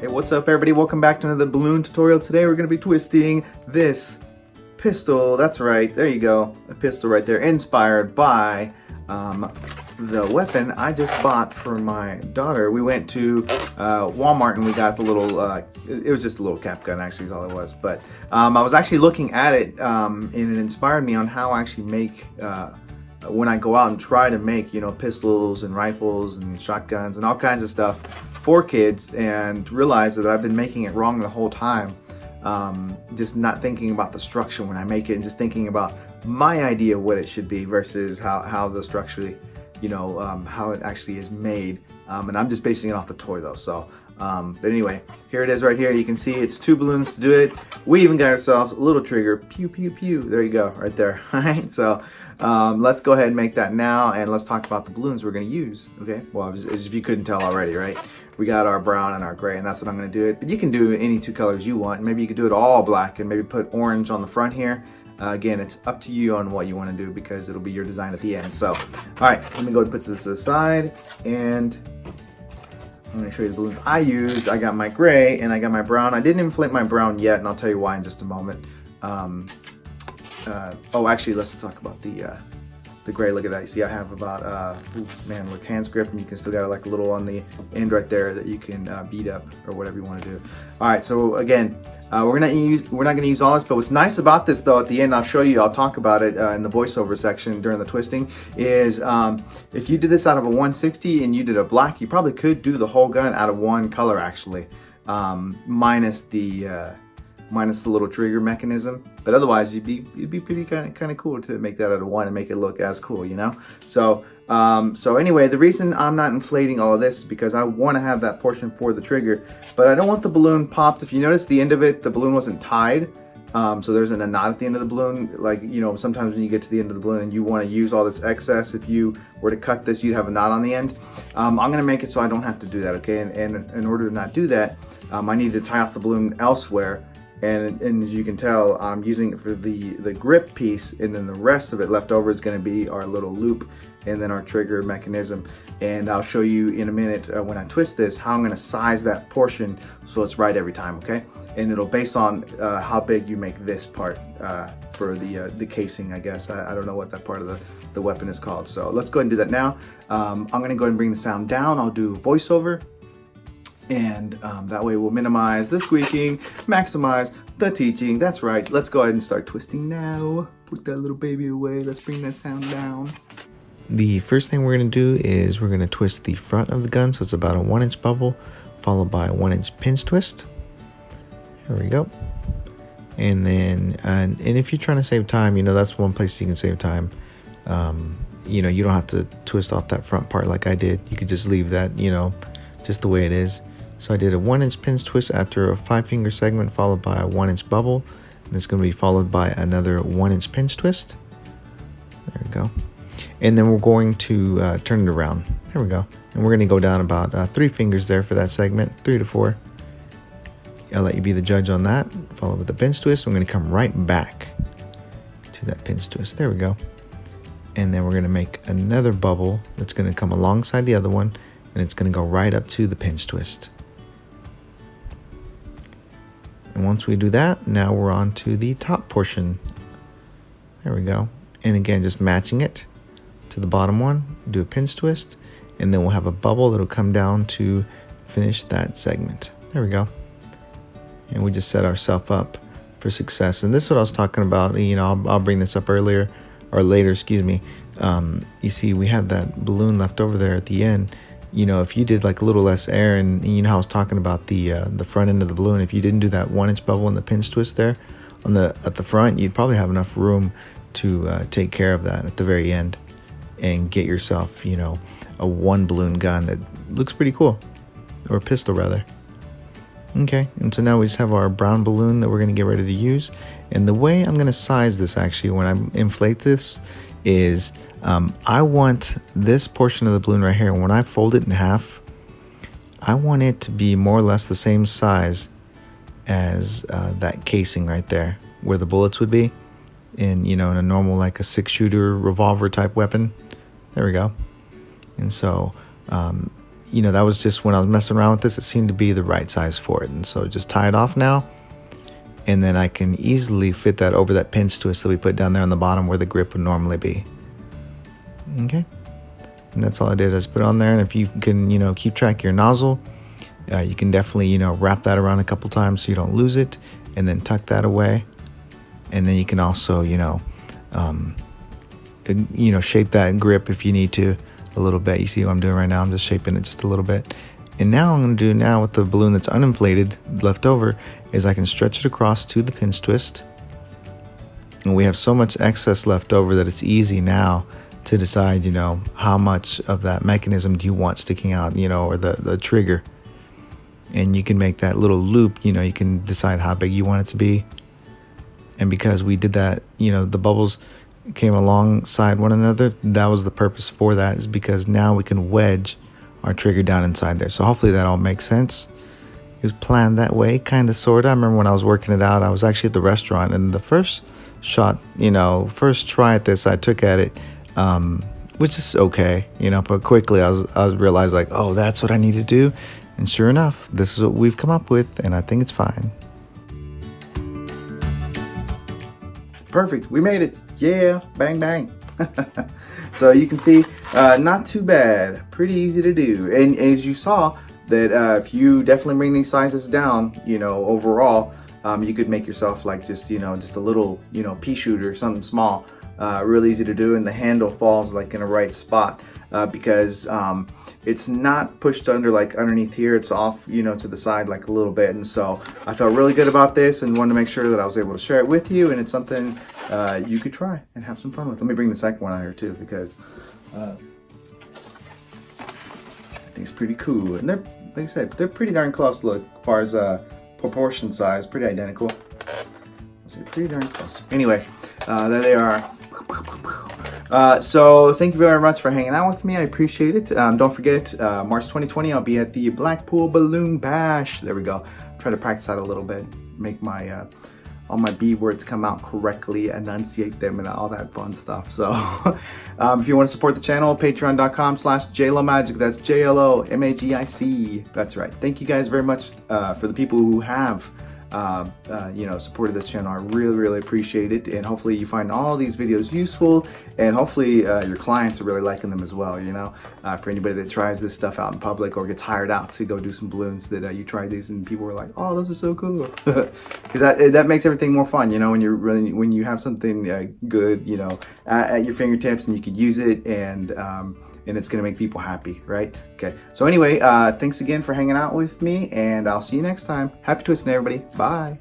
Hey, what's up everybody? Welcome back to another balloon tutorial. Today we're going to be twisting this pistol. That's right, there you go. A pistol right there, inspired by the weapon I just bought for my daughter. We went to Walmart and we got the little, it was just a little cap gun actually is all it was. But I was actually looking at it and it inspired me on how I actually make when I go out and try to make, you know, pistols and rifles and shotguns and all kinds of stuff for kids, and realize that I've been making it wrong the whole time. Just not thinking about the structure when I make it and just thinking about my idea of what it should be versus how the structure, you know, how it actually is made. And I'm just basing it off the toy though. So, but anyway, here it is right here. You can see it's 2 balloons to do it. We even got ourselves a little trigger. Pew, pew, pew. There you go, right there. All right, so let's go ahead and make that now, and let's talk about the balloons we're gonna use, okay? Well, as if you couldn't tell already, right? We got our brown and our gray, and that's what I'm gonna do it. But you can do any 2 colors you want. Maybe you could do it all black and maybe put orange on the front here. Again, it's up to you on what you wanna do because it'll be your design at the end. So, all right, let me go and put this aside, and I'm gonna show you the balloons I used. I got my gray and I got my brown. I didn't inflate my brown yet, and I'll tell you why in just a moment. Oh, actually, let's talk about the gray. Look at that. You see, I have about, man, look, hands grip, and you can still got like a little on the end right there that you can beat up or whatever you want to do. All right, so again, we're not gonna use all this, but what's nice about this though, at the end, I'll show you. I'll talk about it in the voiceover section during the twisting. Is if you did this out of a 160 and you did a black, you probably could do the whole gun out of one color actually, minus the little trigger mechanism, but otherwise it'd be pretty kind of cool to make that out of one and make it look as cool, you know. So so anyway, the reason I'm not inflating all of this is because I want to have that portion for the trigger, but I don't want the balloon popped. If you notice, the end of it, the balloon wasn't tied, so there's a knot at the end of the balloon. Like, you know, sometimes when you get to the end of the balloon and you want to use all this excess, if you were to cut this, you'd have a knot on the end. I'm gonna make it so I don't have to do that, okay? And in order to not do that, I need to tie off the balloon elsewhere. And as you can tell, I'm using it for the grip piece, and then the rest of it left over is going to be our little loop and then our trigger mechanism. And I'll show you in a minute when I twist this how I'm going to size that portion so it's right every time, okay? And it'll based on how big you make this part for the casing, I guess. I don't know what that part of the weapon is called. So let's go ahead and do that now. I'm going to go ahead and bring the sound down. I'll do voiceover. And that way we'll minimize the squeaking, maximize the teaching. That's right. Let's go ahead and start twisting now. Put that little baby away. Let's bring that sound down. The first thing we're going to do is we're going to twist the front of the gun, so it's about a 1-inch bubble followed by a 1-inch pinch twist. Here we go. And then and if you're trying to save time, you know, that's one place you can save time. You know, you don't have to twist off that front part like I did. You could just leave that, you know, just the way it is. So I did a 1-inch pinch twist after a 5-finger segment followed by a 1-inch bubble, and it's going to be followed by another 1-inch pinch twist. There we go. And then we're going to turn it around. There we go. And we're going to go down about 3 fingers there for that segment, 3 to 4. I'll let you be the judge on that. Follow with the pinch twist. I'm going to come right back to that pinch twist. There we go. And then we're going to make another bubble that's going to come alongside the other one, and it's going to go right up to the pinch twist. And once we do that, now we're on to the top portion. There we go. And again, just matching it to the bottom one, do a pinch twist, and then we'll have a bubble that'll come down to finish that segment. There we go. And we just set ourselves up for success. And this is what I was talking about. You know, I'll bring this up later, excuse me. You see, we have that balloon left over there at the end. You know, if you did like a little less air, and you know how I was talking about the front end of the balloon, if you didn't do that 1-inch bubble and the pinch twist there at the front, you'd probably have enough room to take care of that at the very end and get yourself, you know, a 1 balloon gun that looks pretty cool, or a pistol rather. Okay, and so now we just have our brown balloon that we're going to get ready to use. And the way I'm going to size this actually when I inflate this is I want this portion of the balloon right here, and when I fold it in half, I want it to be more or less the same size as that casing right there where the bullets would be in, you know, in a normal like a 6-shooter revolver type weapon. There we go. And so you know, that was just when I was messing around with this, it seemed to be the right size for it. And so just tie it off now. And then I can easily fit that over that pinch twist that we put down there on the bottom where the grip would normally be. Okay. And that's all I did. I just put it on there. And if you can, you know, keep track of your nozzle, you can definitely, you know, wrap that around a couple times so you don't lose it, and then tuck that away. And then you can also, you know, shape that grip if you need to a little bit. You see what I'm doing right now? I'm just shaping it just a little bit. And now I'm going to do now with the balloon that's uninflated left over is I can stretch it across to the pinch twist. And we have so much excess left over that it's easy now to decide, you know, how much of that mechanism do you want sticking out, you know, or the trigger. And you can make that little loop, you know, you can decide how big you want it to be. And because we did that, you know, the bubbles came alongside one another, that was the purpose for that, is because now we can wedge our trigger down inside there. So hopefully that all makes sense. It was planned that way, kind of, sort of. I remember when I was working it out, I was actually at the restaurant, and the first shot, you know, first try at this I took at it, which is okay, you know, but quickly I realized like, oh, that's what I need to do. And sure enough, this is what we've come up with, and I think it's fine. Perfect, we made it. Yeah, bang bang. So you can see, not too bad, pretty easy to do. And as you saw, that if you definitely bring these sizes down, you know, overall, you could make yourself like just, you know, just a little, you know, pea shooter, something small. Really easy to do, and the handle falls like in a right spot because it's not pushed under like underneath here. It's off, you know, to the side like a little bit. And so I felt really good about this and wanted to make sure that I was able to share it with you, and it's something you could try and have some fun with. Let me bring the second one out here too, because I think it's pretty cool. And they're, like I said, they're pretty darn close. Look, as far as proportion size, pretty identical. I'll say pretty darn close. Anyway, there they are. So thank you very much for hanging out with me. I appreciate it. Don't forget, March 2020, I'll be at the Blackpool Balloon Bash. There we go. Try to practice that a little bit. Make my all my B words come out correctly, enunciate them, and all that fun stuff. So if you want to support the channel, patreon.com/JLOMagic. That's JLOMAGIC. That's right. Thank you guys very much for the people who have you know, supported this channel. I really appreciate it, and hopefully you find all these videos useful, and hopefully your clients are really liking them as well. You know, for anybody that tries this stuff out in public or gets hired out to go do some balloons, that you try these and people are like, oh, this is so cool, because that makes everything more fun. You know, when you have something good, you know, at your fingertips, and you could use it, and it's gonna make people happy, right? Okay, so anyway, thanks again for hanging out with me, and I'll see you next time. Happy twisting, everybody. Bye.